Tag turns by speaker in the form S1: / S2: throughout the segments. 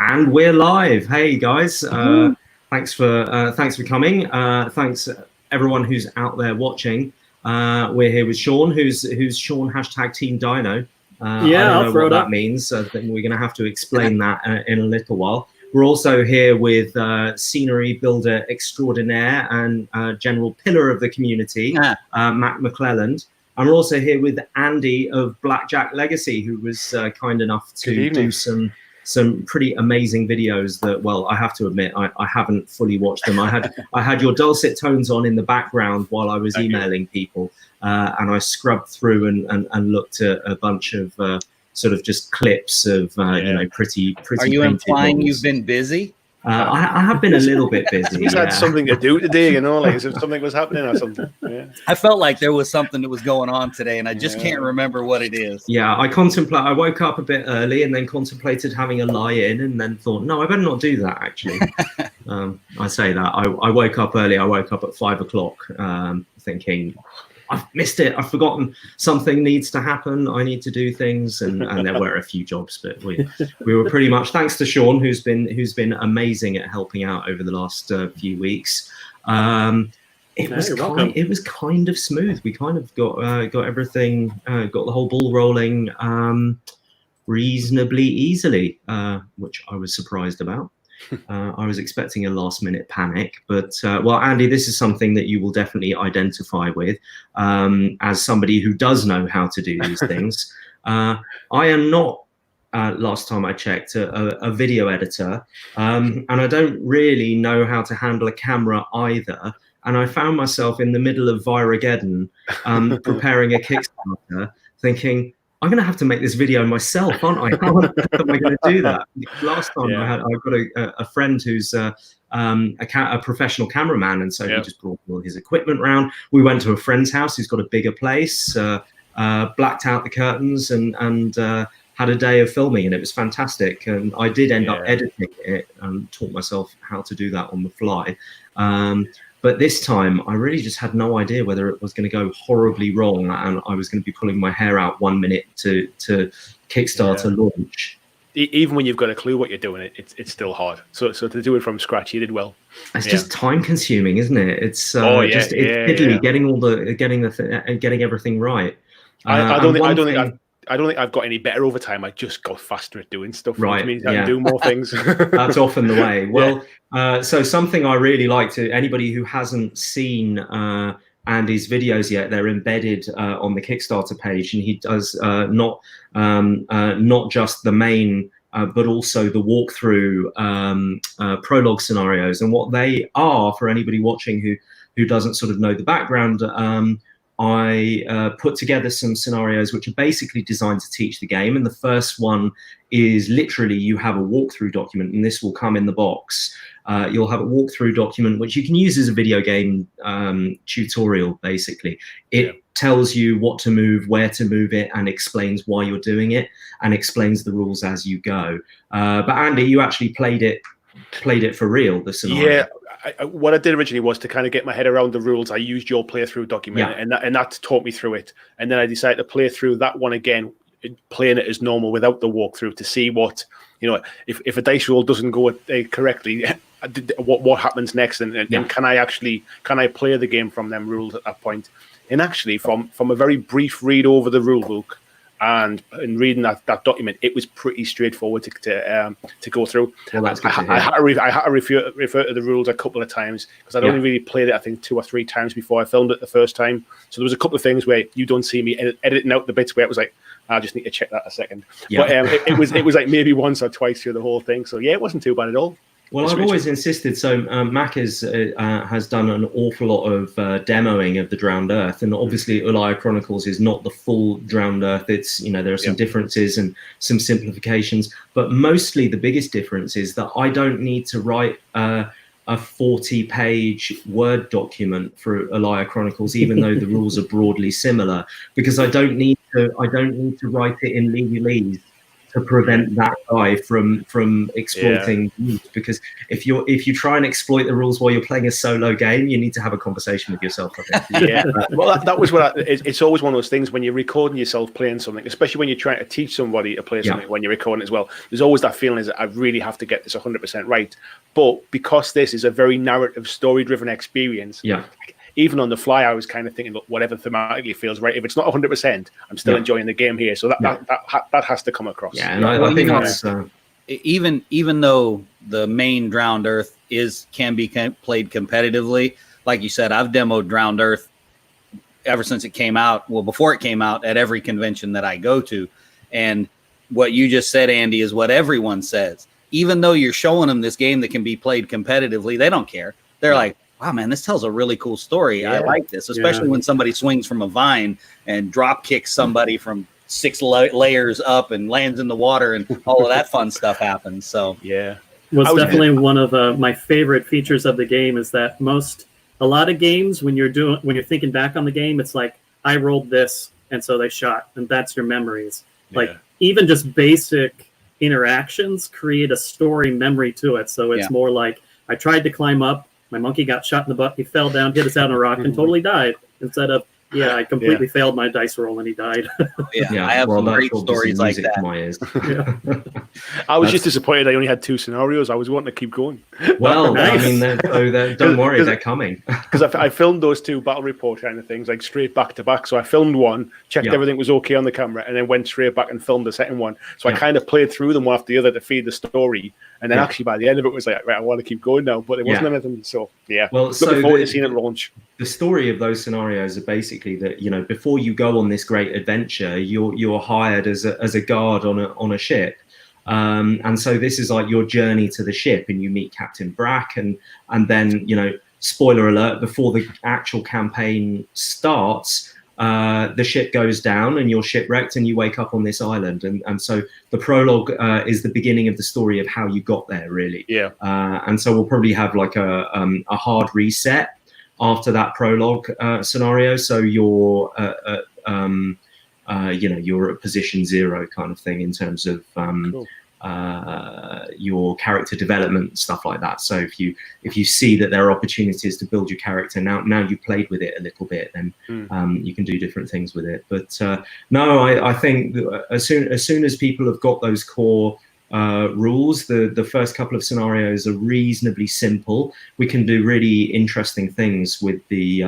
S1: And we're live. Hey guys, thanks for coming. Thanks everyone who's out there watching. We're here with Sean, who's Sean # Team Dino. I don't know what that means, so then we're going to have to explain that in a little while. We're also here with scenery builder extraordinaire and general pillar of the community, Matt McClelland. And we're also here with Andy of Blackjack Legacy, who was kind enough to do some pretty amazing videos that, well, I have to admit, I haven't fully watched them. I had your dulcet tones on in the background while I was emailing people, and I scrubbed through and looked at a bunch of sort of just clips of you know, pretty.
S2: Are you implying models. You've been busy?
S1: I have been a little bit busy.
S3: He's had something to do today, you know, like as if something was happening or something. Yeah.
S2: I felt like there was something that was going on today, and I just can't remember what it is.
S1: Yeah, I woke up a bit early and then contemplated having a lie-in, and then thought, no, I better not do that, actually. I say that. I woke up early. I woke up at 5 o'clock thinking, I've missed it. I've forgotten something needs to happen. I need to do things, and there were a few jobs, but we were pretty much, thanks to Sean, who's been amazing at helping out over the last few weeks. It was kind of smooth. We kind of got everything, got the whole ball rolling reasonably easily, which I was surprised about. I was expecting a last-minute panic, but well, Andy, this is something that you will definitely identify with as somebody who does know how to do these things. I am not, last time I checked, a video editor, and I don't really know how to handle a camera either. And I found myself in the middle of Virageddon preparing a Kickstarter, thinking, I'm going to have to make this video myself, aren't I? How am I going to do that? Last time I've got a friend who's a professional cameraman, and so he just brought all his equipment around. We went to a friend's house who's got a bigger place, blacked out the curtains, and had a day of filming, and it was fantastic. And I did end up editing it and taught myself how to do that on the fly. But this time, I really just had no idea whether it was going to go horribly wrong, and I was going to be pulling my hair out 1 minute to Kickstarter launch.
S3: Even when you've got a clue what you're doing, it's still hard. So to do it from scratch, you did well.
S1: It's just time consuming, isn't it? It's it's fiddly getting everything right.
S3: I don't think I've got any better over time. I just got faster at doing stuff, which means I can do more things.
S1: That's often the way. Well, so something I really like to anybody who hasn't seen Andy's videos yet, they're embedded on the Kickstarter page, and he does not just the main, but also the walkthrough prologue scenarios. And what they are, for anybody watching who doesn't sort of know the background, I put together some scenarios which are basically designed to teach the game. And the first one is literally you have a walkthrough document, and this will come in the box. You'll have a walkthrough document which you can use as a video game tutorial, basically. It tells you what to move, where to move it, and explains why you're doing it, and explains the rules as you go. But Andy, you actually played it for real, the scenario.
S3: Yeah. What I did originally was to kind of get my head around the rules. I used your playthrough document, and that taught me through it. And then I decided to play through that one again, playing it as normal without the walkthrough, to see what, you know, if a dice roll doesn't go correctly, what happens next, and can I play the game from them rules at that point? And actually, from a very brief read over the rule book, and reading that document, it was pretty straightforward to go through.
S1: Well, that's good to hear.
S3: I had to refer to the rules a couple of times, because I'd only really played it, I think, 2 or 3 times before I filmed it the first time. So there was a couple of things where you don't see me editing out the bits where it was like, I just need to check that a second. Yeah. But it was like maybe once or twice through the whole thing. So yeah, it wasn't too bad at all.
S1: Well, I've always insisted. So Mac has done an awful lot of demoing of the Drowned Earth, and obviously Ulaya Chronicles is not the full Drowned Earth. It's, you know, there are some differences and some simplifications, but mostly the biggest difference is that I don't need to write a 40-page Word document for Ulaya Chronicles, even though the rules are broadly similar, because I don't need to write it in legalese. to prevent that guy from exploiting rules. Because if you try and exploit the rules while you're playing a solo game, you need to have a conversation with yourself, I think.
S3: Yeah, well, that was what it's always one of those things when you're recording yourself playing something, especially when you're trying to teach somebody to play something when you're recording as well. There's always that feeling is that I really have to get this 100% right. But because this is a very narrative, story-driven experience, even on the fly, I was kind of thinking, look, whatever thematically feels right. If it's not 100%, I'm still enjoying the game here. So that has to come across.
S1: Yeah, and I think that's
S2: even though the main Drowned Earth can be played competitively. Like you said, I've demoed Drowned Earth ever since it came out. Well, before it came out, at every convention that I go to. And what you just said, Andy, is what everyone says. Even though you're showing them this game that can be played competitively, they don't care. They're like, wow, man, this tells a really cool story. I like this, especially when somebody swings from a vine and drop kicks somebody from 6 layers up and lands in the water, and all of that fun stuff happens. So
S4: was definitely one of my favorite features of the game is that a lot of games when you're thinking back on the game, it's like I rolled this and so they shot, and that's your memories. Like even just basic interactions create a story memory to it. So it's more like I tried to climb up. My monkey got shot in the butt. He fell down, hit us out on a rock, and totally died. Instead of, I completely failed my dice roll and he died.
S2: I have some great stories like that.
S3: I was just disappointed I only had 2 scenarios. I was wanting to keep going.
S1: Well, nice. I mean, don't worry, they're coming.
S3: Because I filmed those 2 battle report kind of things, like straight back to back. So I filmed one, checked everything was okay on the camera, and then went straight back and filmed the second one. So I kind of played through them one after the other to feed the story. And then actually by the end of it was like, right, I want to keep going now. But it wasn't anything. So,
S1: well,
S3: looking forward to seeing it launch.
S1: The story of those scenarios are basically that, before you go on this great adventure, you're hired as a guard on a ship. And so this is like your journey to the ship, and you meet Captain Brack, and then, spoiler alert, before the actual campaign starts, the ship goes down and you're shipwrecked and you wake up on this island. And so the prologue is the beginning of the story of how you got there, really. And so we'll probably have like a hard reset after that prologue scenario. So you're you're at position 0 kind of thing in terms of your character development, stuff like that. So if you see that there are opportunities to build your character, now you've played with it a little bit, then you can do different things with it. But I think that as soon as people have got those core rules, the first couple of scenarios are reasonably simple. We can do really interesting things with the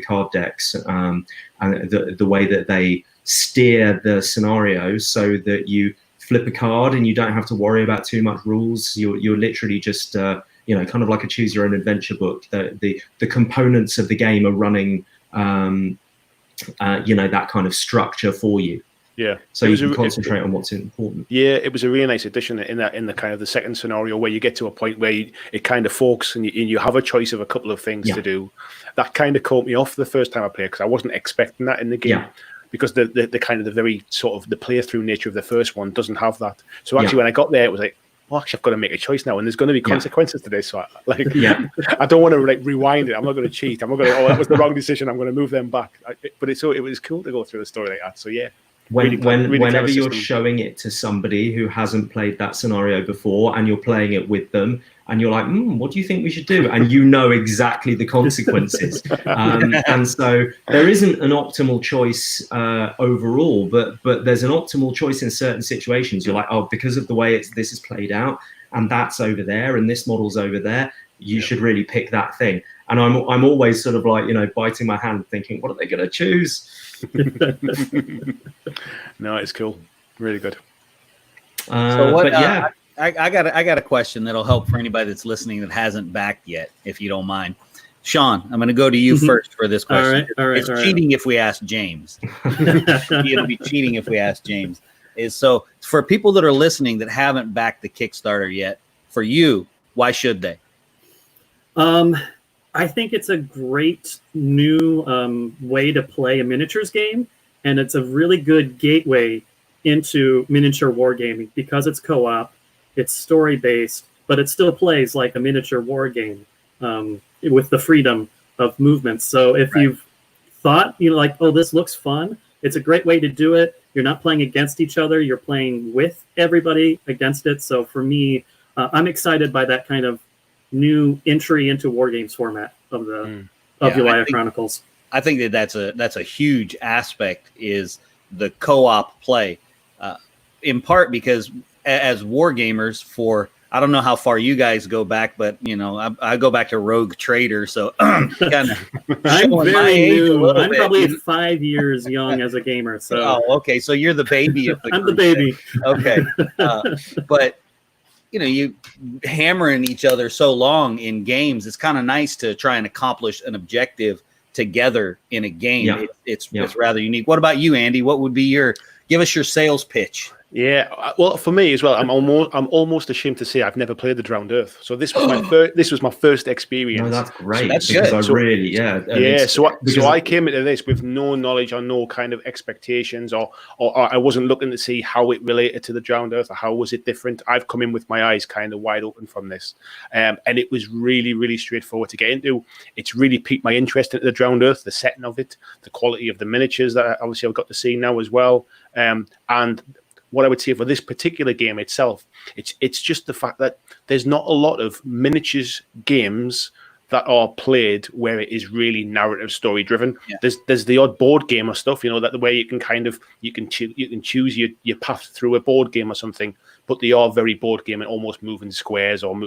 S1: card decks, and the way that they steer the scenario so that you flip a card and you don't have to worry about too much rules. You're literally just kind of like a choose your own adventure book. The components of the game are running that kind of structure for you. So you can concentrate on what's important.
S3: It was a really nice addition in the kind of the second scenario where you get to a point where it kind of forks and you have a choice of a couple of things to do. That kind of caught me off the first time I played because I wasn't expecting that in the game. Because the kind of the very sort of the playthrough nature of the first one doesn't have that. So actually when I got there, it was like, well, actually I've got to make a choice now, and there's going to be consequences to this. So I don't want to rewind it. I'm not going to cheat. I'm not going to, that was the wrong decision. I'm going to move them back. But it was cool to go through the story like that. So
S1: whenever you're showing it to somebody who hasn't played that scenario before and you're playing it with them, and you're like, what do you think we should do? And you know exactly the consequences. And so there isn't an optimal choice overall, but there's an optimal choice in certain situations. You're like, because of the way this is played out, and that's over there, and this model's over there, you should really pick that thing. And I'm always sort of like, biting my hand thinking, what are they going to choose?
S3: No, it's cool. Really good.
S2: So what, I got a question that'll help for anybody that's listening that hasn't backed yet, if you don't mind. Sean, I'm going to go to you first for this question.
S4: All right,
S2: it's cheating if we ask James. It'll be cheating if we ask James. So for people that are listening that haven't backed the Kickstarter yet, for you, why should they?
S4: I think it's a great new way to play a miniatures game, and it's a really good gateway into miniature wargaming because it's co-op, it's story-based, but it still plays like a miniature war game with the freedom of movement. So if you've thought, this looks fun, it's a great way to do it. You're not playing against each other. You're playing with everybody against it. So for me, I'm excited by that kind of new entry into war games format of the Ulaya Chronicles.
S2: I think that's a huge aspect is the co-op play, in part because as war gamers I don't know how far you guys go back, but I go back to Rogue Trader, so kind of
S4: I'm very new. I'm probably 5 years young as a gamer. So
S2: okay, so you're the baby of the
S4: I'm the baby.
S2: Okay, but you hammering each other so long in games, it's kind of nice to try and accomplish an objective together in a game.
S1: Yeah.
S2: It's rather unique. What about you, Andy? What would be give us your sales pitch?
S3: Yeah, well, for me as well, I'm almost ashamed to say I've never played the Drowned Earth. So this was my first experience.
S1: No, that's great.
S2: So that's
S1: good.
S3: So I came into this with no knowledge or no kind of expectations, or I wasn't looking to see how it related to the Drowned Earth or how was it different. I've come in with my eyes kind of wide open from this, and it was really, really straightforward to get into. It's really piqued my interest in the Drowned Earth, the setting of it, the quality of the miniatures that obviously I've got to see now as well, and what I would say for this particular game itself, it's just the fact that there's not a lot of miniatures games that are played where it is really narrative story driven. Yeah. There's the odd board game or stuff, that the way you can choose your path through a board game or something, but they are very board game and almost moving squares or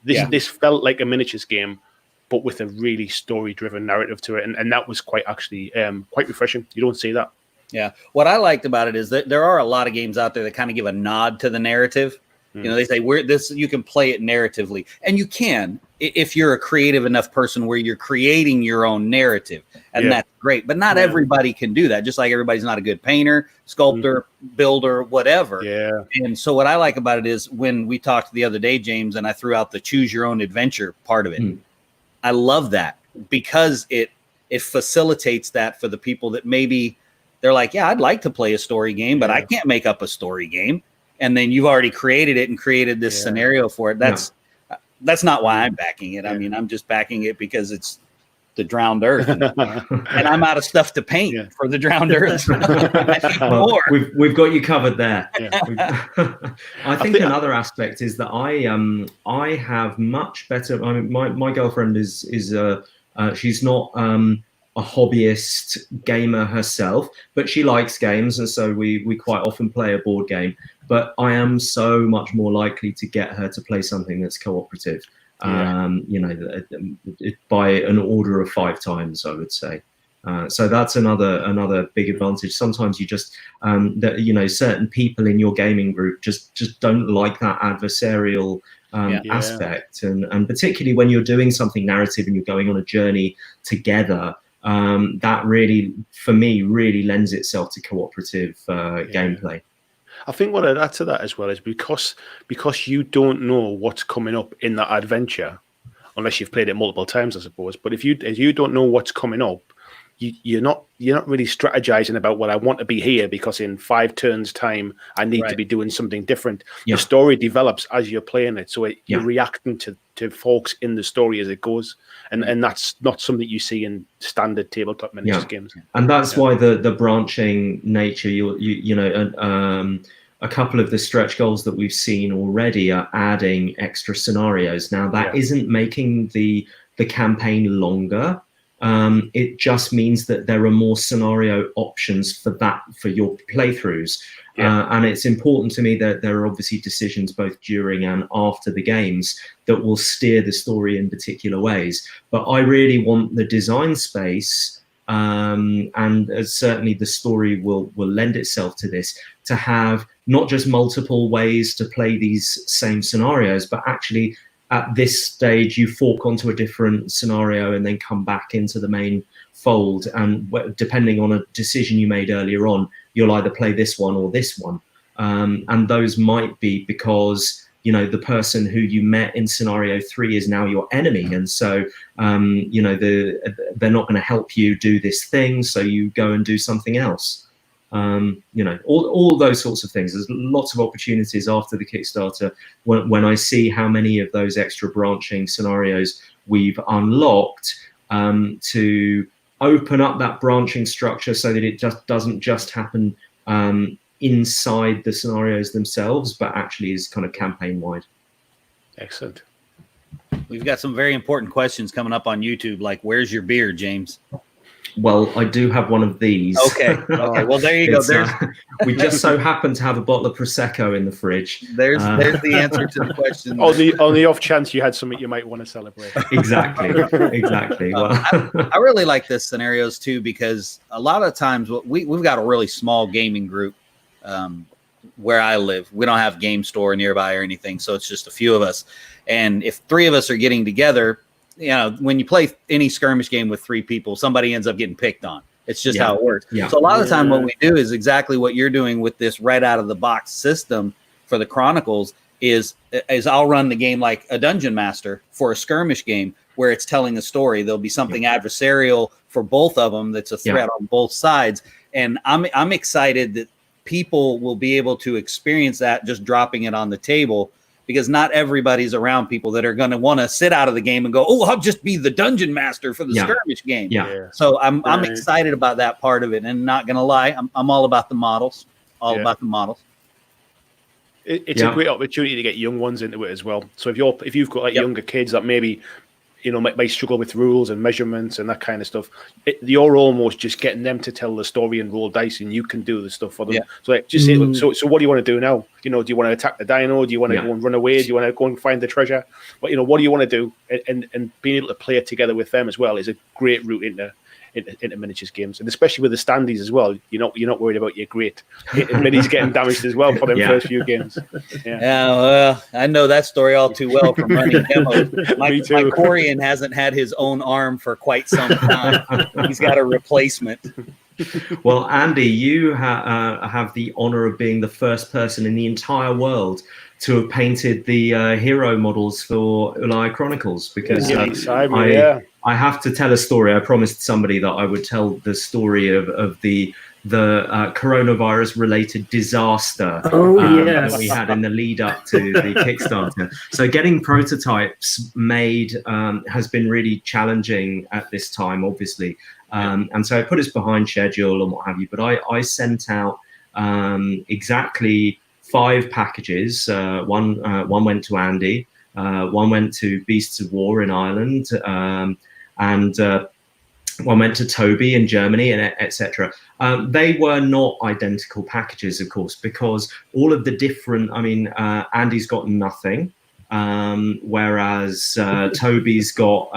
S3: this felt like a miniatures game, but with a really story driven narrative to it, and that was quite refreshing. You don't see that.
S2: Yeah. What I liked about it is that there are a lot of games out there that kind of give a nod to the narrative. They say you can play it narratively, and you can if you're a creative enough person where you're creating your own narrative, and that's great. But not everybody can do that. Just like everybody's not a good painter, sculptor, builder, whatever. Yeah. And so what I like about it is when we talked the other day, James, and I threw out the choose your own adventure part of it. I love that because it facilitates that for the people that maybe they're like, yeah, I'd like to play a story game, but I can't make up a story game. And then you've already created it and created this scenario for it. That's not why I'm backing it. I mean, I'm just backing it because it's the Drowned Earth, and I'm out of stuff to paint for the Drowned Earth.
S1: Well, we've got you covered there. I think another aspect is that I have much better. I mean, my girlfriend is she's not a hobbyist gamer herself, but she likes games, and so we quite often play a board game. But I am so much more likely to get her to play something that's cooperative. By an order of 5 times, I would say. So that's another big advantage. Sometimes you just certain people in your gaming group just don't like that adversarial aspect, and particularly when you're doing something narrative and you're going on a journey together. That really, for me, really lends itself to cooperative gameplay.
S3: I think what I'd add to that as well is because you don't know what's coming up in that adventure, unless you've played it multiple times, I suppose. But if you don't know what's coming up, you're not really strategizing about, well, I want to be here because in 5 turns time I need to be doing something different. The story develops as you're playing it, so you're reacting to folks in the story as it goes, and that's not something you see in standard tabletop miniatures games.
S1: And that's why the branching nature, a couple of the stretch goals that we've seen already are adding extra scenarios. Now that isn't making the campaign longer. It just means that there are more scenario options for your playthroughs. And it's important to me that there are obviously decisions both during and after the games that will steer the story in particular ways. But I really want the design space, and certainly the story will lend itself to this, to have not just multiple ways to play these same scenarios, but actually at this stage, you fork onto a different scenario and then come back into the main fold. And depending on a decision you made earlier on, you'll either play this one or this one. And those might be because, the person who you met in scenario 3 is now your enemy. And so, they're not going to help you do this thing. So you go and do something else. All those sorts of things. There's lots of opportunities after the Kickstarter when I see how many of those extra branching scenarios we've unlocked to open up that branching structure so that it just doesn't just happen inside the scenarios themselves, but actually is kind of campaign wide.
S3: Excellent.
S2: We've got some very important questions coming up on YouTube, like where's your beer, James?
S1: Well, I do have one of these.
S2: Okay. Well, there you go.
S1: We just so happen to have a bottle of Prosecco in the fridge.
S2: There's the answer to the question.
S3: On the off chance you had something you might want to celebrate.
S1: Exactly. Well,
S2: I really like this scenarios too, because a lot of times we've got a really small gaming group where I live. We don't have game store nearby or anything, so it's just a few of us. And if 3 of us are getting together, you know, when you play any skirmish game with 3 people, somebody ends up getting picked on. It's just how it works. Yeah. So a lot of the time what we do is exactly what you're doing with this right out of the box system for the Chronicles is I'll run the game like a dungeon master for a skirmish game where it's telling a story. There'll be something adversarial for both of them that's a threat on both sides. And I'm excited that people will be able to experience that just dropping it on the table, because not everybody's around people that are going to want to sit out of the game and go, oh, I'll just be the dungeon master for the skirmish game. Yeah. So I'm excited about that part of it. And not going to lie, I'm all about the models, about the models.
S3: It's a great opportunity to get young ones into it as well. So if you've got like younger kids that maybe, you know, might struggle with rules and measurements and that kind of stuff, you're almost just getting them to tell the story and roll dice, and you can do the stuff for them. So like, just so what do you want to do now? You know, do you want to attack the dino? Do you want to go and run away? Do you want to go and find the treasure? But, you know, what do you want to do? And being able to play it together with them as well is a great route into miniatures games, and especially with the standees as well. You're not worried about your great minis getting damaged as well for them first few games.
S2: Well, I know that story all too well from running demos. My Corian hasn't had his own arm for quite some time. He's got a replacement.
S1: Well, Andy, you have the honor of being the first person in the entire world to have painted the hero models for Ulaya Chronicles, because I have to tell a story. I promised somebody that I would tell the story of the coronavirus-related disaster that we had in the lead up to the Kickstarter. So getting prototypes made has been really challenging at this time, obviously. And so it put us behind schedule and what have you. But I sent out exactly 5 packages. One went to Andy, one went to Beasts of War in Ireland, and one went to Toby in Germany, and etc. They were not identical packages, of course, because all of the different, Andy's got nothing, whereas Toby's got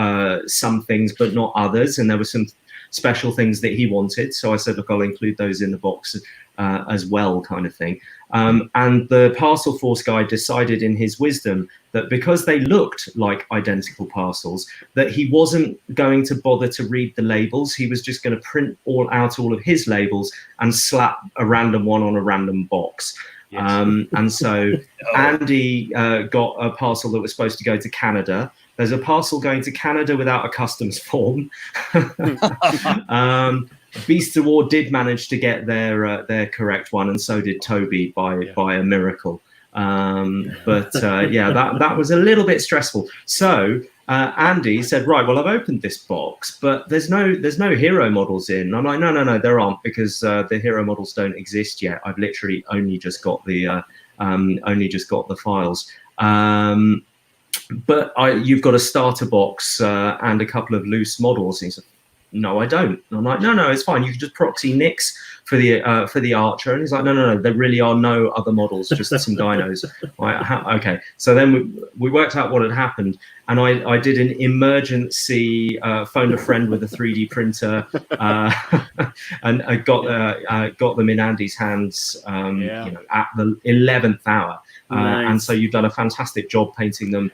S1: some things but not others, and there were some special things that he wanted. So I said, look, I'll include those in the box as well, kind of thing. And the Parcel Force guy decided in his wisdom that because they looked like identical parcels, that he wasn't going to bother to read the labels. He was just going to print out all of his labels and slap a random one on a random box. Yes. And so Andy got a parcel that was supposed to go to Canada. There's a parcel going to Canada without a customs form. Beasts of War did manage to get their correct one, and so did Toby by a miracle. But that was a little bit stressful. So Andy said, right, well, I've opened this box, but there's no hero models in. I'm like, no, there aren't, because the hero models don't exist yet. I've literally only just got the files. But you've got a starter box and a couple of loose models. And he said, no, I don't. And I'm like, no, it's fine. You can just proxy Nyx for the Archer. And he's like, no, there really are no other models, just some dinos. Okay. So then we worked out what had happened, and I did an emergency phoned a friend with a 3D printer, and I got them in Andy's hands, at the 11th hour. Nice. And so you've done a fantastic job painting them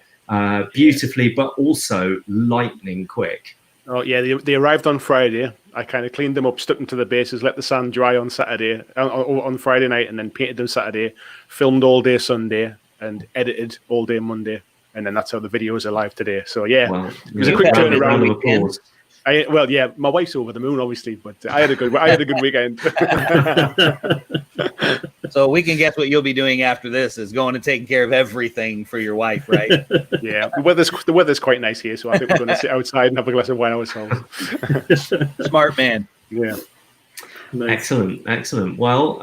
S1: beautifully, but also lightning quick.
S3: Oh yeah, they arrived on Friday. I kind of cleaned them up, stuck them to the bases, let the sand dry on Saturday, on Friday night, and then painted them Saturday. Filmed all day Sunday and edited all day Monday, and then that's how the videos are live today. So yeah, it was a quick turnaround. My wife's over the moon, obviously, but I had a good weekend.
S2: So we can guess what you'll be doing after this is going and taking care of everything for your wife, right?
S3: Yeah, the weather's quite nice here, so I think we're going to sit outside and have a glass of wine ourselves.
S2: Smart man.
S3: Yeah.
S4: Nice.
S1: Excellent. Well,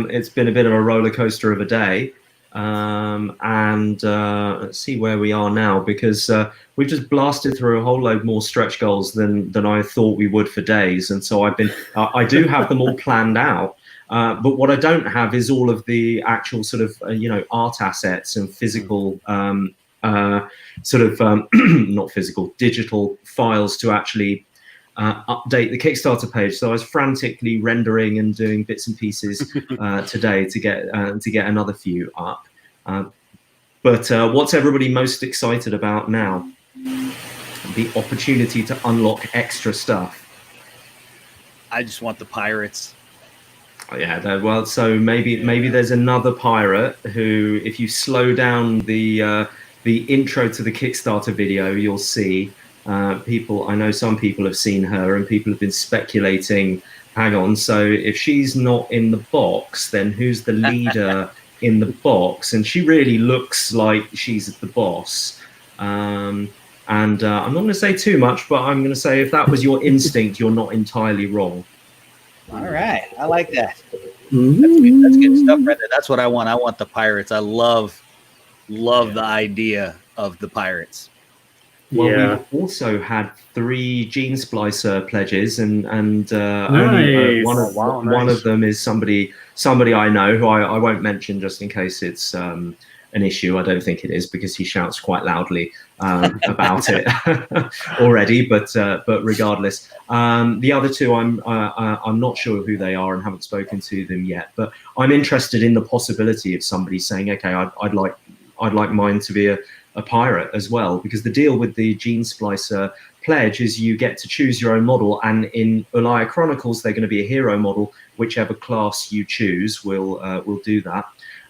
S1: it's been a bit of a roller coaster of a day. And let's see where we are now, because we've just blasted through a whole load more stretch goals than I thought we would for days. And so I do have them all planned out. But what I don't have is all of the actual sort of, art assets and physical, not physical, digital files to actually update the Kickstarter page. So I was frantically rendering and doing bits and pieces today to get another few up. But what's everybody most excited about now? The opportunity to unlock extra stuff.
S2: I just want the pirates.
S1: Yeah, well, so maybe there's another pirate who, if you slow down the intro to the Kickstarter video, you'll see people. I know some people have seen her, and people have been speculating. Hang on, so if she's not in the box, then who's the leader in the box? And she really looks like she's the boss. And I'm not going to say too much, but I'm going to say if that was your instinct, you're not entirely wrong.
S2: All right, I like that. That's good stuff, Brenda. That's what I want. I want the pirates. I love the idea of the pirates.
S1: Well, we've also had 3 Gene Splicer pledges, and
S4: nice.
S1: one of them is somebody I know, who I won't mention just in case it's an issue. I don't think it is, because he shouts quite loudly about it already. But regardless, the other 2 I'm not sure who they are and haven't spoken to them yet. But I'm interested in the possibility of somebody saying, okay, I'd like mine to be a pirate as well, because the deal with the Gene Splicer pledge is you get to choose your own model, and in Ulaya Chronicles they're going to be a hero model. Whichever class you choose will do that.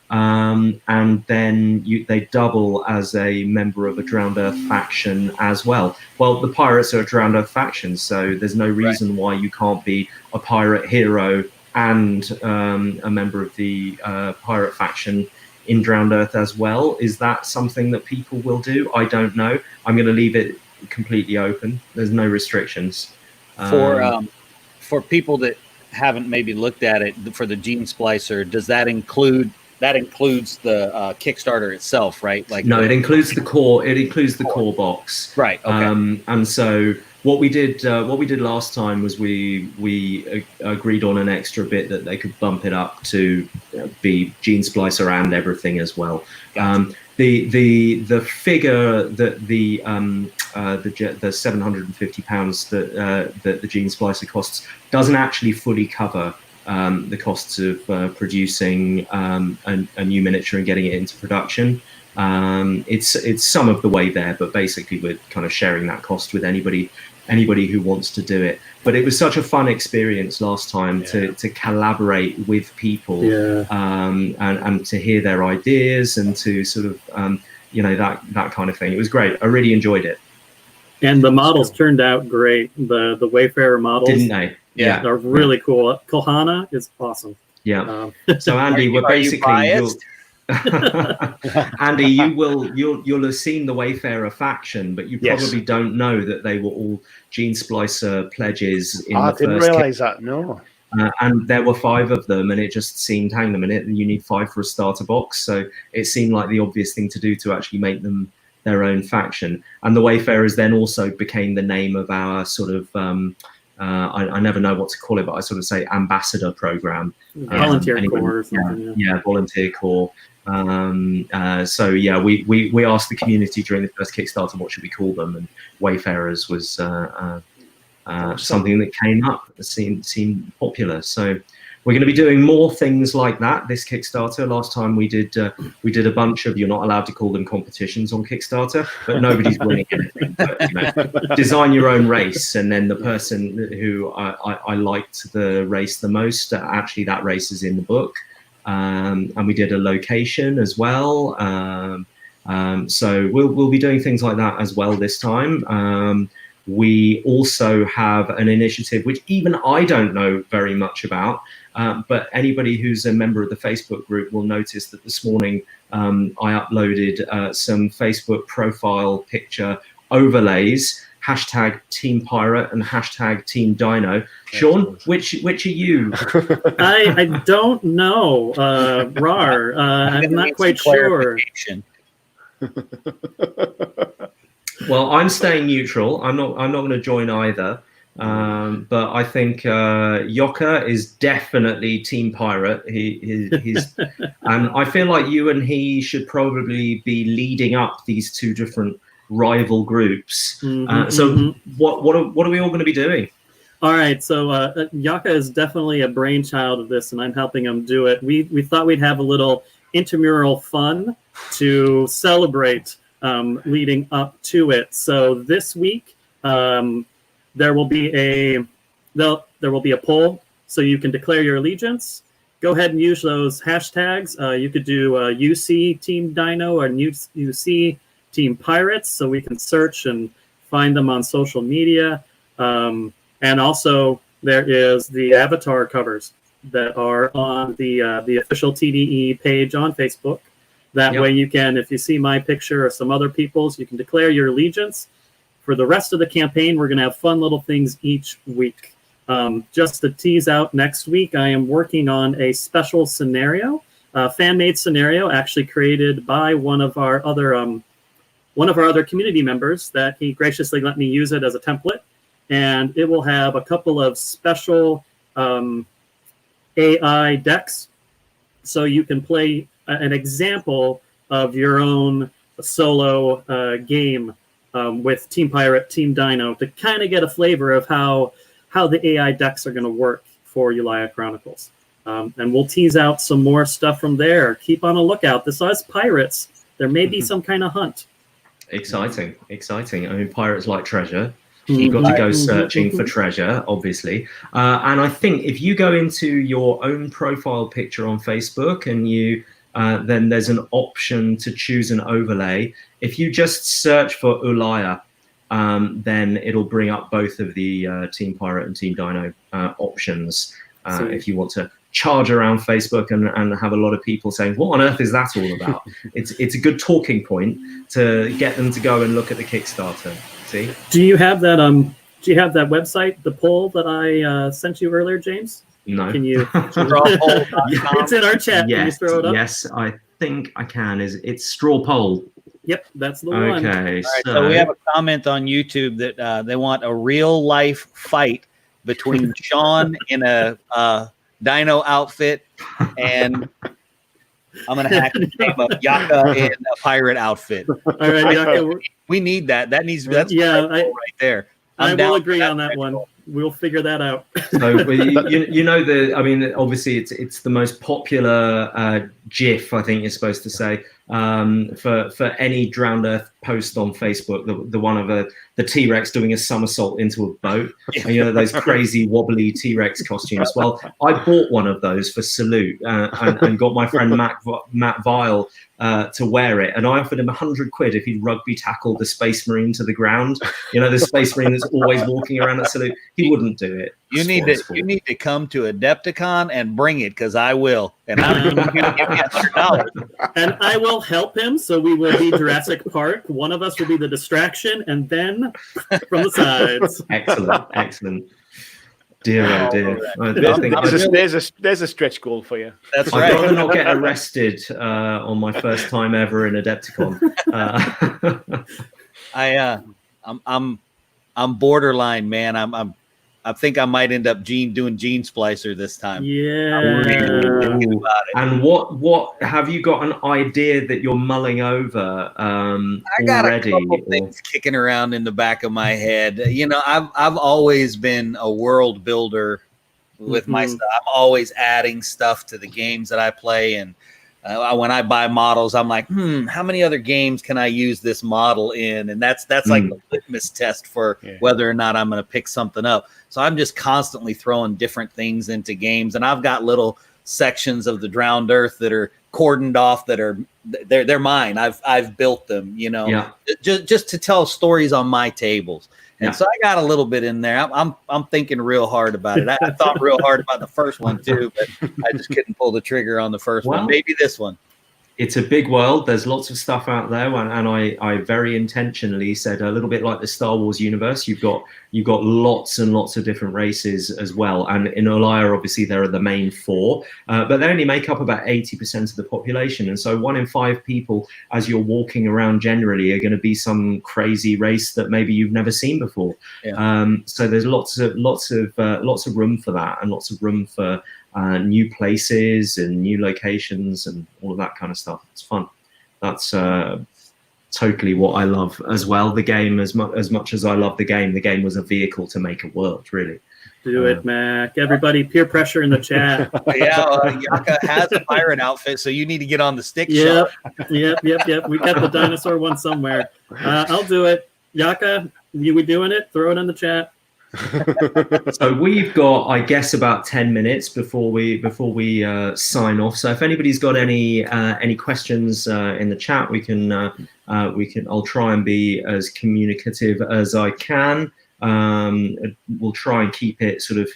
S1: And then they double as a member of a Drowned Earth faction as well. Well, the pirates are a Drowned Earth faction, so there's no reason why you can't be a pirate hero and a member of the pirate faction in Drowned Earth as well. Is that something that people will do? I don't know. I'm going to leave it completely open. There's no restrictions.
S2: For people that haven't maybe looked at it, for the Gene Splicer, does that include? That includes the Kickstarter itself, right? Like
S1: no, it includes the core. It includes the core box,
S2: right? Okay.
S1: And so what we did last time was we agreed on an extra bit that they could bump it up to be Gene Splicer and everything as well.
S2: Gotcha.
S1: The figure that the £750 that the Gene Splicer costs doesn't actually fully cover the costs of producing a new miniature and getting it into production. It's some of the way there, but basically we're kind of sharing that cost with anybody who wants to do it. But it was such a fun experience last time to collaborate with people and to hear their ideas and to sort of that kind of thing. It was great. I really enjoyed it.
S4: And the models turned out great. The Wayfarer models,
S1: didn't they?
S2: Yeah,
S4: they're really cool. Kohana is awesome.
S1: Yeah. So Andy, we're basically Andy, you'll have seen the Wayfarer faction, but you probably don't know that they were all Gene Splicer pledges in the first.
S3: I didn't realize that. No.
S1: And there were 5 of them, and it just seemed, hang on a minute, you need 5 for a starter box. So it seemed like the obvious thing to do to actually make them their own faction. And the Wayfarers then also became the name of our sort of I never know what to call it, but I sort of say ambassador program.
S4: Volunteer corps or something.
S1: Yeah, volunteer corps. So yeah, we asked the community during the first Kickstarter what should we call them, and Wayfarers was something that came up. It seemed popular. So we're going to be doing more things like that this Kickstarter. Last time we did a bunch of, you're not allowed to call them competitions on Kickstarter, but nobody's winning anything. But, design your own race, and then the person who I liked the race the most, actually that race is in the book. And we did a location as well. So we'll be doing things like that as well this time. we also have an initiative which even I don't know very much about, but anybody who's a member of the Facebook group will notice that this morning I uploaded some Facebook profile picture overlays, hashtag Team Pirate and hashtag Team Dino. Sean, which are you?
S4: I don't know. RAR. I'm not quite sure.
S1: Well, I'm staying neutral. I'm not going to join either. But I think Yoka is definitely Team Pirate. He's and I feel like you and he should probably be leading up these two different rival groups. What are we all going to be doing?
S4: All right, so Yaka is definitely a brainchild of this, and I'm helping him do it. We thought we'd have a little intramural fun to celebrate leading up to it. So this week there will be a poll, so you can declare your allegiance. Go ahead and use those hashtags. You could do UC Team Dino or UC Team Pirates, so we can search and find them on social media. And also there is the avatar covers that are on the official TDE page on Facebook. That way you can, if you see my picture or some other people's, you can declare your allegiance. For the rest of the campaign, we're going to have fun little things each week. Just to tease out, next week I am working on a special scenario, a fan-made scenario actually created by one of our other community members that he graciously let me use it as a template. And it will have a couple of special AI decks, so you can play an example of your own solo game with Team Pirate, Team Dino, to kind of get a flavor of how the AI decks are going to work for Ulaya Chronicles. And we'll tease out some more stuff from there. Keep on a lookout. This is Pirates. There may be some kind of hunt.
S1: Exciting. I mean, pirates like treasure. You've got to go searching for treasure, obviously. And I think if you go into your own profile picture on Facebook and you then there's an option to choose an overlay. If you just search for Ulaya, then it'll bring up both of the Team Pirate and Team Dino options. If you want to charge around Facebook and have a lot of people saying, what on earth is that all about? It's a good talking point to get them to go and look at the Kickstarter. See?
S4: Do you have that website, the poll that I sent you earlier, James?
S1: No.
S4: Can you? It's in our chat. Can you throw it up?
S1: Yes, I think I can. It's straw poll.
S4: Yep, that's the one.
S1: Okay.
S2: So we have a comment on YouTube that they want a real life fight between Sean in a dino outfit and I'm gonna hack the name of Yaka in a pirate outfit.
S4: All right, Yaka,
S2: we need that. That's right there.
S4: I will agree on that one. We'll figure that out.
S1: So obviously it's the most popular GIF, I think you're supposed to say, for any Drowned Earth post on Facebook. The one of the T-Rex doing a somersault into a boat. And, those crazy wobbly T-Rex costumes. Well, I bought one of those for Salute and got my friend Matt Vile to wear it, and I offered him £100 if he'd rugby tackle the Space Marine to the ground. The Space Marine that's always walking around at Salute. He wouldn't do it.
S2: You need to come to Adepticon and bring it, because I will, and I'm going to give you $100.
S4: And I will help him. So we will be Jurassic Park. One of us will be the distraction, and then from the sides.
S1: Excellent. Dear, oh dear.
S3: There's a stretch goal for you.
S2: That's right.
S1: I'd rather not get arrested on my first time ever in Adepticon.
S2: I'm borderline, man. I think I might end up doing Gene Splicer this time.
S4: Yeah.
S1: And what have you got an idea that you're mulling over
S2: I got
S1: already?
S2: A couple things kicking around in the back of my head. I've always been a world builder with my stuff. I'm always adding stuff to the games that I play, and when I buy models, I'm like, how many other games can I use this model in? And that's like the litmus test for whether or not I'm going to pick something up. So I'm just constantly throwing different things into games, and I've got little sections of the Drowned Earth that are cordoned off that are they're mine. I've built them, you know,
S1: Yeah.
S2: just to tell stories on my tables. And
S1: Yeah.
S2: so I got a little bit in there. I'm thinking real hard about it. I thought real hard about the first one too, but I just couldn't pull the trigger on the first one. Maybe this one.
S1: It's a big world. There's lots of stuff out there, and I very intentionally said a little bit like the Star Wars universe. You've got lots and lots of different races as well. And in Ulaya, obviously, there are the main 4, but they only make up about 80% of the population. And so 1 in 5 people, as you're walking around, generally are going to be some crazy race that maybe you've never seen before.
S2: Yeah.
S1: So there's lots of room for that, and lots of room for new places and new locations and all of that kind of stuff. It's fun. That's totally what I love as well. The game, as much as I love the game was a vehicle to make a world, really.
S4: Do it, Mac. Everybody, peer pressure in the chat.
S2: Yaka has a pirate outfit, so you need to get on the stick
S4: Yep.
S2: shot.
S4: Yep. We got the dinosaur one somewhere. I'll do it. Yaka, we doing it? Throw it in the chat.
S1: So we've got, I guess, about 10 minutes before we sign off. So if anybody's got any questions in the chat, I'll try and be as communicative as I can. We'll try and keep it sort of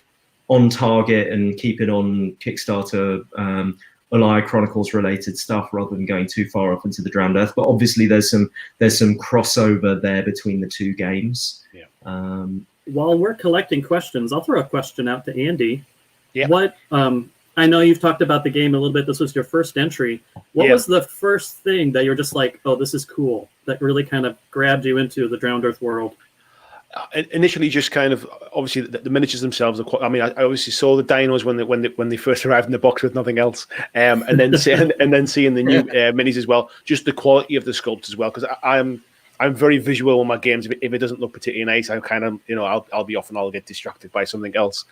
S1: on target and keep it on Kickstarter, Ulaya Chronicles related stuff, rather than going too far off into the Drowned Earth. But obviously there's some crossover there between the 2 games.
S3: Yeah.
S4: While we're collecting questions, I'll throw a question out to Andy.
S3: Yeah.
S4: What I know you've talked about the game a little bit. This was your first entry. What was the first thing that you were just like, oh, this is cool, that really kind of grabbed you into the Drowned Earth world?
S3: Initially, just kind of obviously the miniatures themselves are quite. I mean, I obviously saw the dinos when they first arrived in the box with nothing else, and then seeing the new minis as well. Just the quality of the sculpts as well, because I'm very visual in my games. If it doesn't look particularly nice, I kind of, I'll be off and I'll get distracted by something else.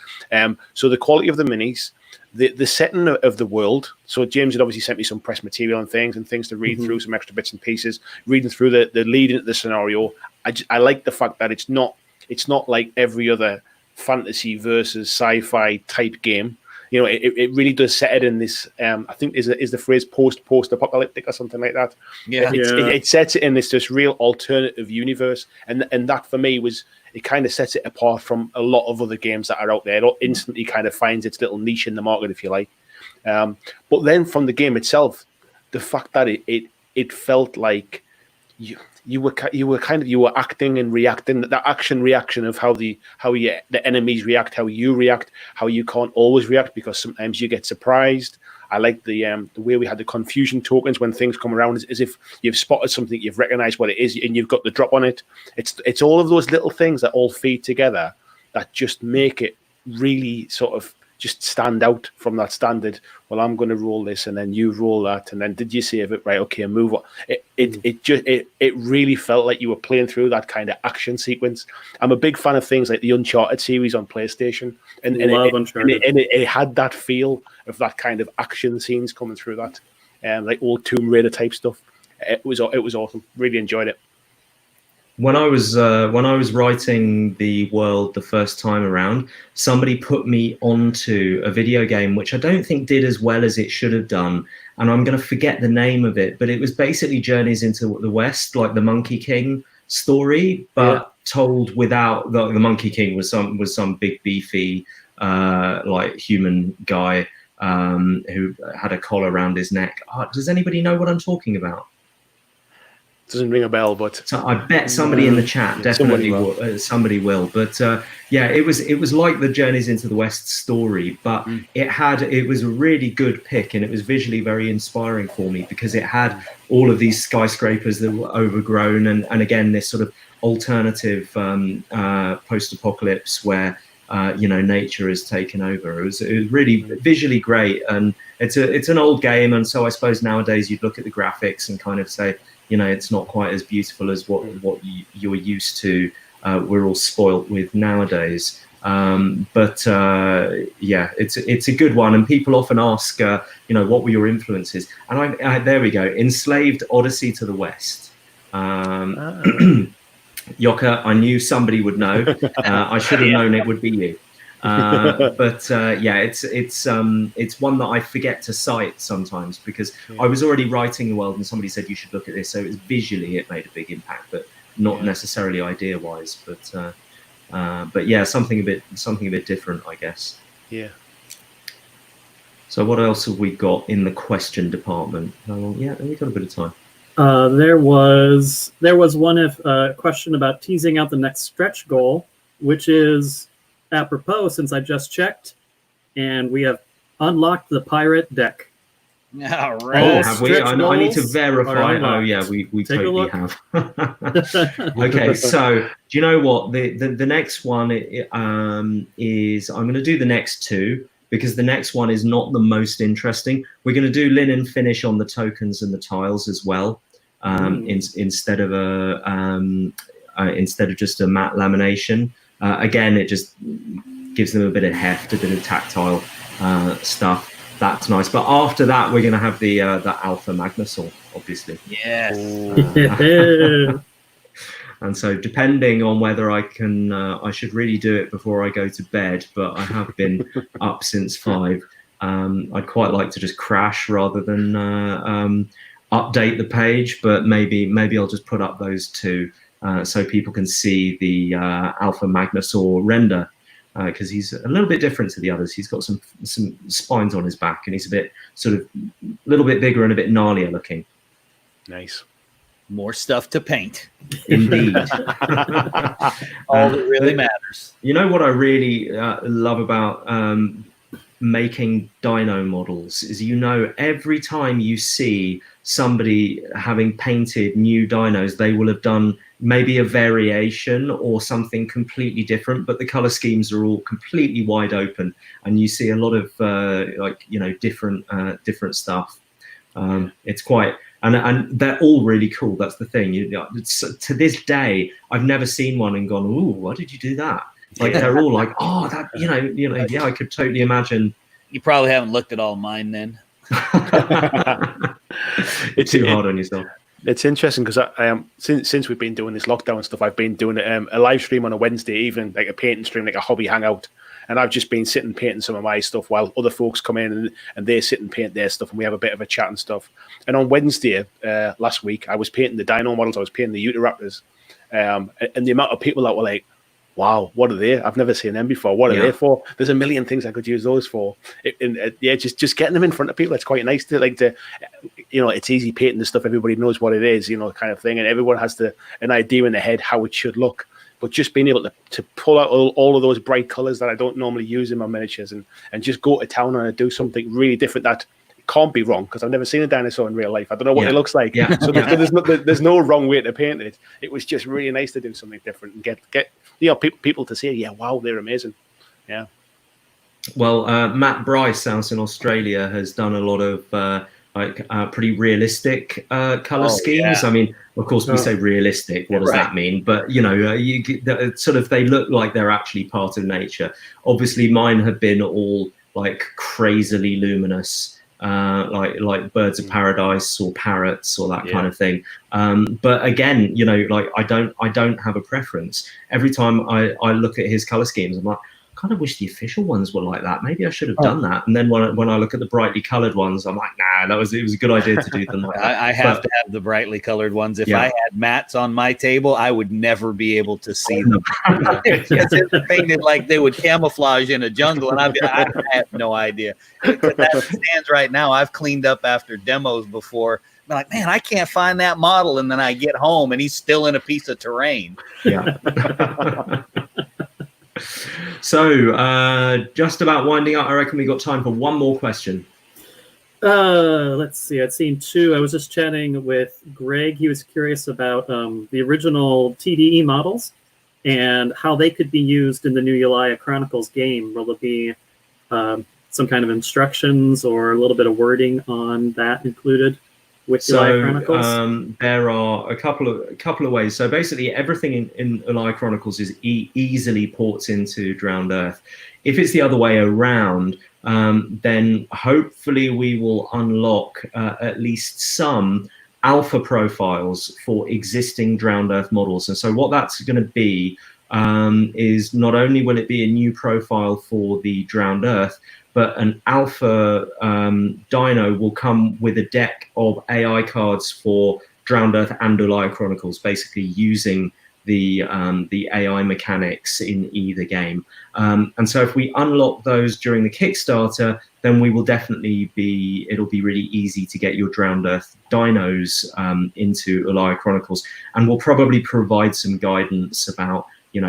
S3: So the quality of the minis, the setting of the world. So James had obviously sent me some press material and things to read through, some extra bits and pieces, reading through the lead into the scenario. I like the fact that it's not like every other fantasy versus sci-fi type game. It really does set it in this. I think is the phrase post-apocalyptic or something like that.
S2: Yeah,
S3: it sets it in this just real alternative universe, and that for me it kind of sets it apart from a lot of other games that are out there. It instantly kind of finds its little niche in the market, if you like. But then from the game itself, the fact that it felt like you were acting and reacting, the action reaction of how the enemies react, how you react, how you can't always react because sometimes you get surprised. I like the way we had the confusion tokens when things come around, as if you've spotted something, you've recognized what it is, and you've got the drop on it. It's all of those little things that all feed together that just make it really sort of just stand out from that standard. Well, I'm going to roll this, and then you roll that, and then did you save it? Right, okay, move on. It really felt like you were playing through that kind of action sequence. I'm a big fan of things like the Uncharted series on PlayStation, and it had that feel of that kind of action scenes coming through that, like old Tomb Raider type stuff. It was awesome. Really enjoyed it.
S1: When I was writing the world the first time around, somebody put me onto a video game which I don't think did as well as it should have done, and I'm going to forget the name of it, but it was basically Journeys into the West, like the Monkey King story, but told without the Monkey King was some big beefy like human guy who had a collar around his neck. Does anybody know what I'm talking about?
S3: Doesn't ring a bell, but
S1: so I bet somebody in the chat definitely somebody will. But it was like the Journeys into the West story, but it was a really good pick, and it was visually very inspiring for me because it had all of these skyscrapers that were overgrown, and again this sort of alternative post-apocalypse where nature is taken over. It was really visually great, and it's an old game, and so I suppose nowadays you'd look at the graphics and kind of say, it's not quite as beautiful as what you're used to. We're all spoilt with nowadays. But it's a good one. And people often ask, what were your influences? And I there we go. Enslaved Odyssey to the West. Yoka, I knew somebody would know. I should have known it would be you. Yeah, it's one that I forget to cite sometimes because I was already writing the world and somebody said you should look at this. So it's visually it made a big impact, but not necessarily idea wise. But yeah, something a bit different, I guess.
S3: Yeah.
S1: So what else have we got in the question department? Yeah, we got a bit of time.
S4: There was one question about teasing out the next stretch goal, which is apropos since I just checked, and we have unlocked the pirate deck.
S2: All right.
S1: Oh, have we? I need to verify. Oh, yeah, we totally have. Okay, so do you know what? The next one is I'm going to do the next two because the next one is not the most interesting. We're going to do linen finish on the tokens and the tiles as well, instead of just a matte lamination. Again, it just gives them a bit of heft, a bit of tactile stuff. That's nice. But after that, we're going to have the Alpha Magnusol, obviously.
S2: Yes.
S1: And so depending on whether I can, I should really do it before I go to bed, but I have been up since 5. I'd quite like to just crash rather than update the page, but maybe I'll just put up those two so people can see the Alpha Magnusol render. Because he's a little bit different to the others. He's got some spines on his back, and he's a little bit bigger and a bit gnarlier looking.
S3: Nice.
S2: More stuff to paint.
S1: Indeed.
S2: All that really matters.
S1: You know what I really love about making dino models is, every time you see somebody having painted new dinos, they will have done maybe a variation or something completely different, but the color schemes are all completely wide open, and you see a lot of different stuff. It's quite, and they're all really cool. That's the thing. To this day, I've never seen one and gone, "Ooh, why did you do that?" Like they're all like, "Oh, that yeah, I could totally imagine."
S2: You probably haven't looked at all mine then.
S1: It's too hard on yourself.
S3: It's interesting because I am since we've been doing this lockdown stuff, I've been doing a live stream on a Wednesday evening, like a painting stream, like a hobby hangout, and I've just been sitting painting some of my stuff while other folks come in and they sit and paint their stuff, and we have a bit of a chat and stuff. And on Wednesday last week, I was painting the dino models, I was painting the Utahraptors, and the amount of people that were like, "Wow, what are they? I've never seen them before. What are they for?" There's a million things I could use those for. Just getting them in front of people. It's quite nice to it's easy painting the stuff. Everybody knows what it is, kind of thing, and everyone has an idea in their head how it should look. But just being able to pull out all of those bright colors that I don't normally use in my miniatures and just go to town and do something really different that can't be wrong, because I've never seen a dinosaur in real life. I don't know what it looks like. Yeah. So there's no wrong way to paint it. It was just really nice to do something different and get people to say, "Yeah, wow, they're amazing." Yeah.
S1: Well, Matt Bryce out in Australia has done a lot of pretty realistic color schemes. Yeah. I mean, of course, we say realistic. What does that mean? But they look like they're actually part of nature. Obviously, mine have been all like crazily luminous. Like birds of paradise or parrots or that kind of thing. But again, I don't have a preference. Every time I look at his color schemes, I'm like, I kind of wish the official ones were like that. Maybe I should have done that. And then when I look at the brightly colored ones, I'm like, nah, it was a good idea to do them like that.
S2: I have to have the brightly colored ones. If I had mats on my table, I would never be able to see them. It's painted like they would camouflage in a jungle, and I have no idea. As it stands right now, I've cleaned up after demos before. I'm like, man, I can't find that model, and then I get home and he's still in a piece of terrain.
S1: Yeah. So just about winding up, I reckon we got time for one more question.
S4: Let's see. I'd seen 2. I was just chatting with Greg. He was curious about the original TDE models and how they could be used in the new Ulaya Chronicles game. Will there be some kind of instructions or a little bit of wording on that included with Ulaya Chronicles?
S1: There are a couple of ways. So basically, everything in Ulaya Chronicles is easily ports into Drowned Earth. If it's the other way around, then hopefully we will unlock at least some alpha profiles for existing Drowned Earth models. And so what that's going to be is not only will it be a new profile for the Drowned Earth, but an alpha dino will come with a deck of AI cards for Drowned Earth and Ulaya Chronicles, basically using the AI mechanics in either game. And so if we unlock those during the Kickstarter, then we will definitely it'll be really easy to get your Drowned Earth dinos into Ulaya Chronicles. And we'll probably provide some guidance about, do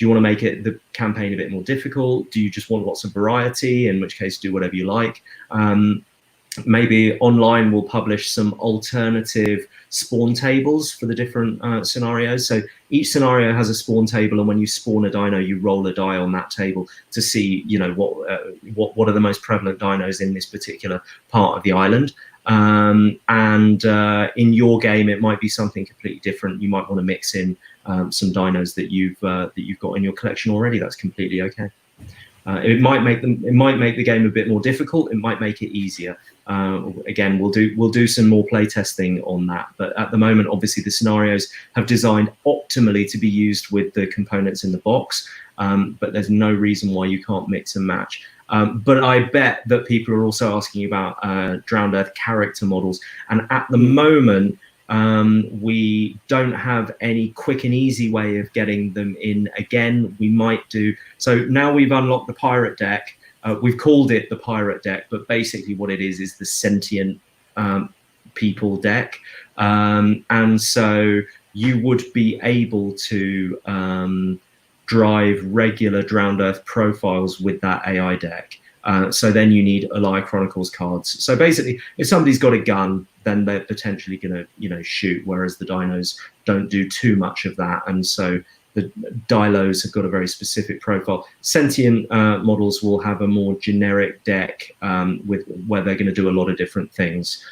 S1: you want to make the campaign a bit more difficult? Do you just want lots of variety? In which case, do whatever you like. Maybe online we'll publish some alternative spawn tables for the different scenarios. So each scenario has a spawn table, and when you spawn a dino, you roll a die on that table to see, what are the most prevalent dinos in this particular part of the island. And in your game, it might be something completely different. You might want to mix in some dinos that you've got in your collection already. That's completely okay. It might make the game a bit more difficult. It might make it easier. Again, we'll do some more play testing on that. But at the moment, obviously, the scenarios have designed optimally to be used with the components in the box. But there's no reason why you can't mix and match. But I bet that people are also asking about Drowned Earth character models, and at the moment, we don't have any quick and easy way of getting them in. Again, we might do so. Now we've unlocked the pirate deck. We've called it the pirate deck, but basically what it is the sentient people deck. And so you would be able to drive regular Drowned Earth profiles with that AI deck. So then you need Ulaya Chronicles cards. So basically, if somebody's got a gun, then they're potentially going to, shoot, whereas the dinos don't do too much of that. And so the dilos have got a very specific profile. Sentient models will have a more generic deck where they're going to do a lot of different things.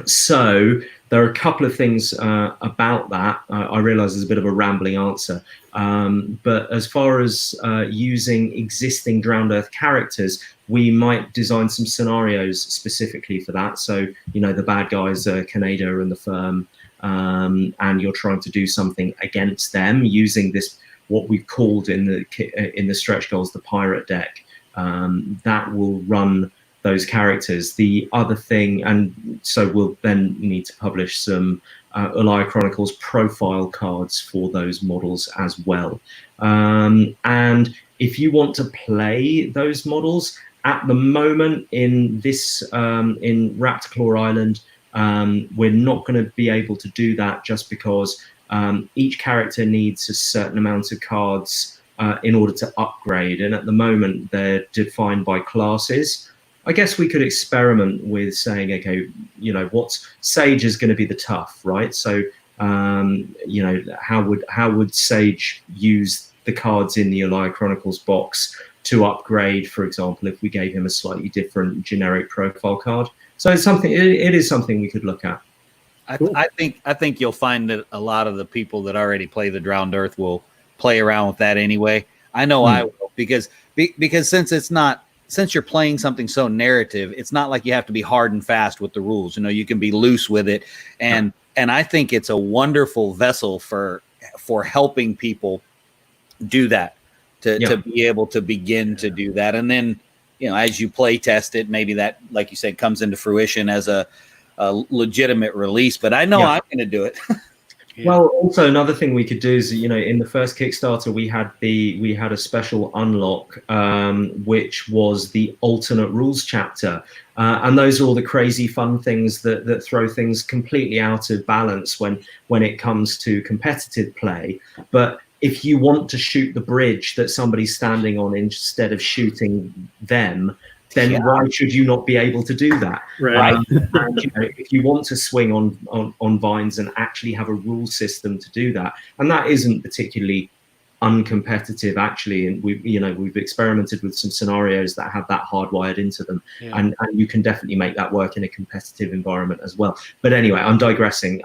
S1: So there are a couple of things about that. I realize there's a bit of a rambling answer. But as far as using existing Drowned Earth characters, we might design some scenarios specifically for that. So, the bad guys are Canada and the Firm, and you're trying to do something against them using this, what we've called in the stretch goals, the pirate deck. That will run those characters. The other thing, and so we'll then need to publish some Ulaya Chronicles profile cards for those models as well. And if you want to play those models, at the moment in this in Raptor Island, we're not going to be able to do that just because each character needs a certain amount of cards in order to upgrade, and at the moment they're defined by classes. I guess we could experiment with saying, okay, what's Sage is going to be the tough, right? So, how would Sage use the cards in the Ulaya Chronicles box to upgrade, for example, if we gave him a slightly different generic profile card? So it's something. It is something we could look at.
S2: I think you'll find that a lot of the people that already play the Drowned Earth will play around with that anyway. I know I will, because since you're playing something so narrative, it's not like you have to be hard and fast with the rules. You can be loose with it. And I think it's a wonderful vessel for helping people do that, to be able to begin to do that. And then, as you play test it, maybe that, like you said, comes into fruition as a legitimate release. But I know I'm going to do it.
S1: Yeah. Well, also another thing we could do is, in the first Kickstarter, we had a special unlock, which was the alternate rules chapter, and those are all the crazy fun things that throw things completely out of balance when it comes to competitive play. But if you want to shoot the bridge that somebody's standing on instead of shooting them, then why should you not be able to do that?
S4: Right.
S1: And, if you want to swing on vines and actually have a rule system to do that, and that isn't particularly uncompetitive actually, and we've experimented with some scenarios that have that hardwired into them, and you can definitely make that work in a competitive environment as well. But anyway, I'm digressing.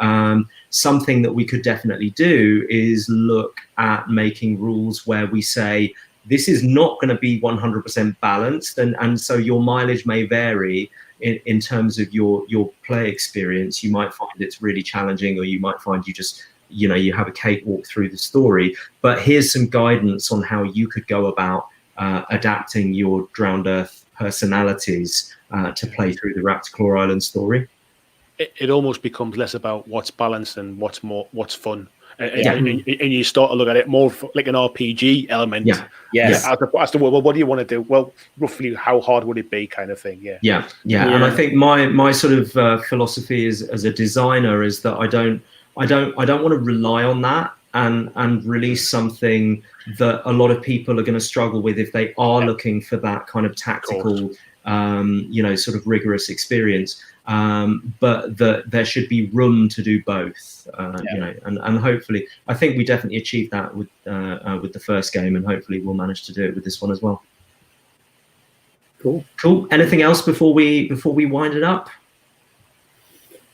S1: Something that we could definitely do is look at making rules where we say, this is not going to be 100% balanced, and so your mileage may vary in terms of your play experience. You might find it's really challenging, or you might find you just you have a cakewalk through the story, but here's some guidance on how you could go about adapting your Drowned Earth personalities to play through the Raptor Claw Island story.
S3: It almost becomes less about what's balanced and what's fun. And you start to look at it more like an RPG element.
S1: Yeah.
S2: Yes.
S3: As to well, what do you want to do? Well, roughly, how hard would it be, kind of thing. Yeah.
S1: And I think my sort of philosophy as a designer is that I don't want to rely on that and release something that a lot of people are going to struggle with if they are looking for that kind of tactical, sort of rigorous experience. But there should be room to do both, and hopefully, I think we definitely achieved that with the first game, and hopefully we'll manage to do it with this one as well. Cool. Anything else before we wind it up?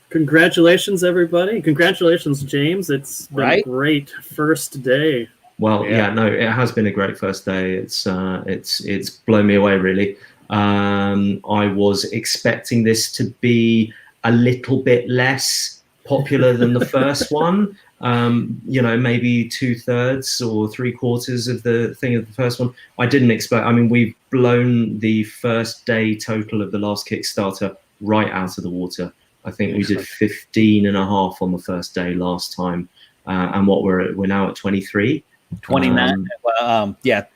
S4: Congratulations, everybody! Congratulations, James. It's been a great first day.
S1: Well, it has been a great first day. It's blown me away, really. I was expecting this to be a little bit less popular than the first one. Maybe 2/3 or 3/4 of the thing of the first one. I didn't expect. I mean, we've blown the first day total of the last Kickstarter right out of the water. I think we did 15.5 on the first day last time, and we're now at 23.
S2: 29.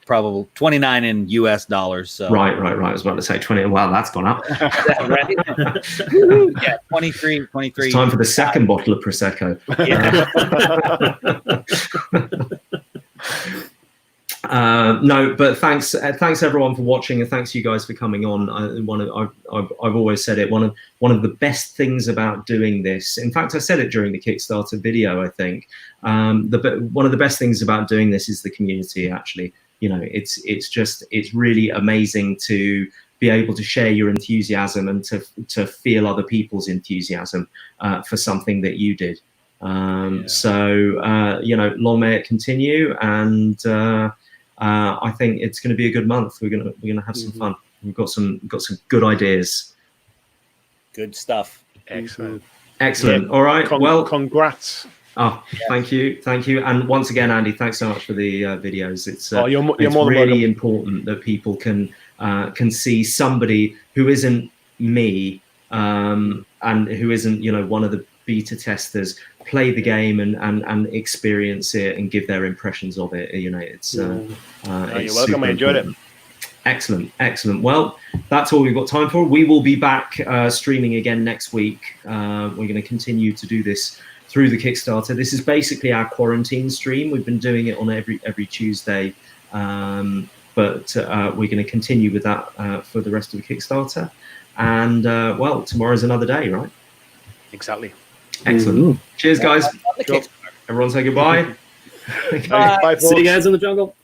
S2: Probably 29 in US dollars. So.
S1: Right. I was about to say 20. Well, that's gone up.
S2: Right? 23.
S1: It's time for the second bottle of Prosecco. No, but thanks everyone for watching, and thanks you guys for coming on. I've always said it. One of the best things about doing this. In fact, I said it during the Kickstarter video. I think one of the best things about doing this is the community. Actually, it's really amazing to be able to share your enthusiasm and to feel other people's enthusiasm for something that you did. So long may it continue, and I think it's going to be a good month. We're gonna have some fun. We've got some good ideas.
S2: Good stuff.
S3: Excellent.
S1: Yeah. All right. Well,
S3: congrats.
S1: Oh, thank you. And once again, Andy, thanks so much for the videos. It's really important that people can see somebody who isn't me and who isn't one of the beta testers play the game and experience it and give their impressions of it. You're welcome. I enjoyed it. Excellent. Well, that's all we've got time for. We will be back streaming again next week. We're going to continue to do this through the Kickstarter. This is basically our quarantine stream. We've been doing it on every Tuesday, but we're going to continue with that for the rest of the Kickstarter. And tomorrow's another day, right?
S3: Exactly.
S1: Excellent. Cheers, guys. Everyone say goodbye.
S3: Bye.
S4: See you guys in the jungle.